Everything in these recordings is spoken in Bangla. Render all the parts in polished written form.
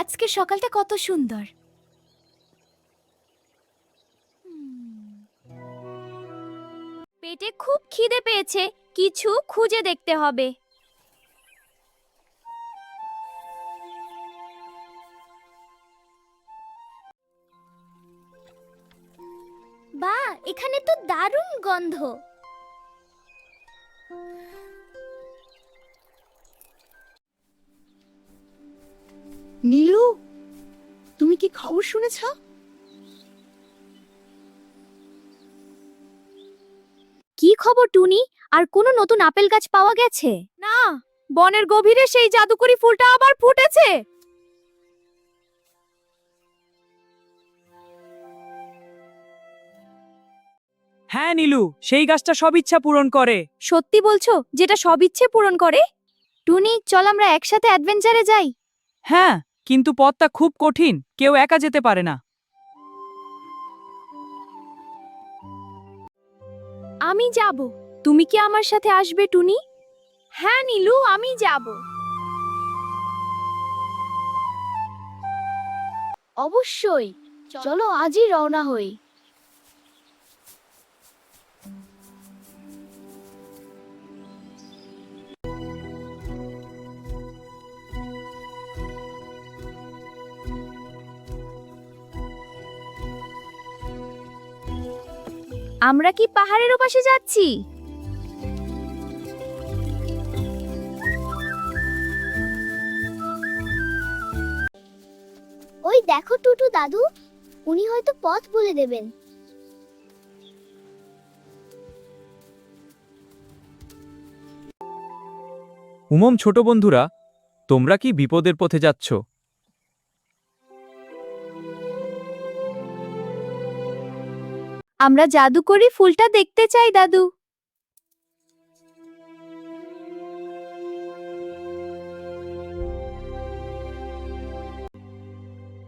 আজকে সকালটা কত সুন্দর। পেটে খুব খিদে পেয়েছে, কিছু খুঁজে দেখতে হবে। বাহ, এখানে তো দারুণ গন্ধ। নীলু, তুমি কি খবর শুনেছ? কি খবর টুনি? আর কোনো নতুন আপেল গাছ পাওয়া গেছে? না, বনের গভীরে সেই জাদুকরি ফুলটা আবার ফুটেছে। হ্যাঁ নীলু, সেই গাছটা সব ইচ্ছা পূরণ করে। সত্যি বলছো, যেটা সব ইচ্ছে পূরণ করে? টুনি, চল আমরা একসাথে অ্যাডভেঞ্চারে যাই। হ্যাঁ, কিন্তু পথটা খুব কঠিন, কেউ একা যেতে পারে না। আমি যাব। তুমি কি আমার সাথে আসবে টুনি? হ্যাঁ নীলু, আমি যাব। অবশ্যই, চলো আজই রওনা হই। আমরা কি পাহাড়ের ওপাশে যাচ্ছি? ওই দেখো টুটু দাদু, উনি হয়তো পথ বলে দেবেন। উমম, ছোট বন্ধুরা, তোমরা কি বিপদের পথে যাচ্ছ? আমরা জাদুকরি ফুলটা দেখতে চাই দাদু।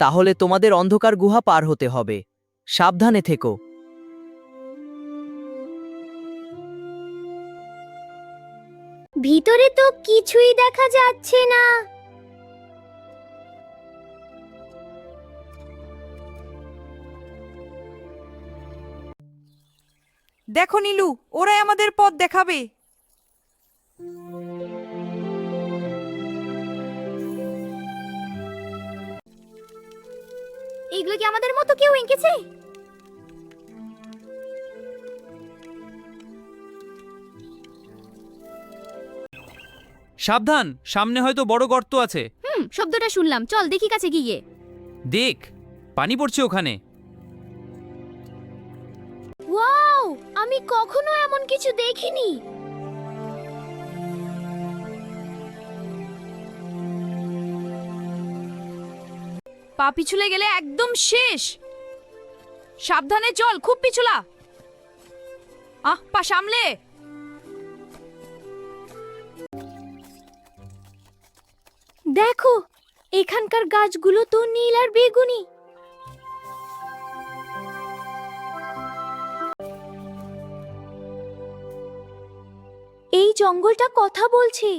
তাহলে তোমাদের অন্ধকার গুহা পার হতে হবে। সাবধানে থেকো। ভিতরে তো কিছুই দেখা যাচ্ছে না। দেখো নীলু, ওরাই আমাদের পথ দেখাবে। এইগুলো কি আমাদের মতো কেউ এঁকেছে? সাবধান, সামনে হয়তো বড় গর্ত আছে। শব্দটা শুনলাম, চল দেখি কাছে গিয়ে। দেখ, পানি পড়ছে ওখানে। ওয়াও, আমি কখনো এমন কিছু দেখিনি। পা পিছলে গেলে একদম শেষ। সাবধানে চল, খুব পিছলা। পা সামলে। দেখো, এখানকার গাছগুলো তো নীল আর বেগুনি। এই জঙ্গলটা কথা বলছে।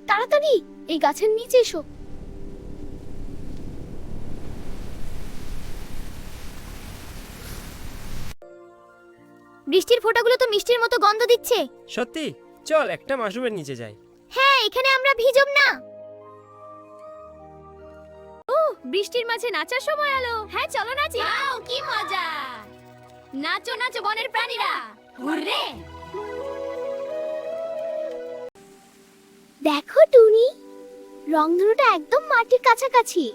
তাড়াতাড়ি এই গাছের নিচে এসো। বৃষ্টির ফোঁটাগুলো তো মিষ্টির মতো গন্ধ দিচ্ছে। সত্যি, চল একটা মাশরুমের নিচে যাই। হ্যাঁ, এখানে আমরা ভিজব না। ও, বৃষ্টির মাঝে নাচার সময় এলো। হ্যাঁ, চলো নাচি। ওয়াও, কি মজা! নাচো নাচো বনের প্রাণীরা, হুররে! দেখো টুনি, রংধনুটা একদম মাটির কাছাকাছি।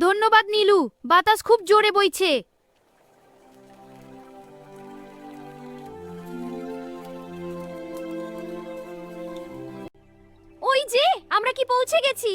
ধন্যবাদ নীলু, বাতাস খুব জোরে বইছে। ওই যে, আমরা কি পৌঁছে গেছি?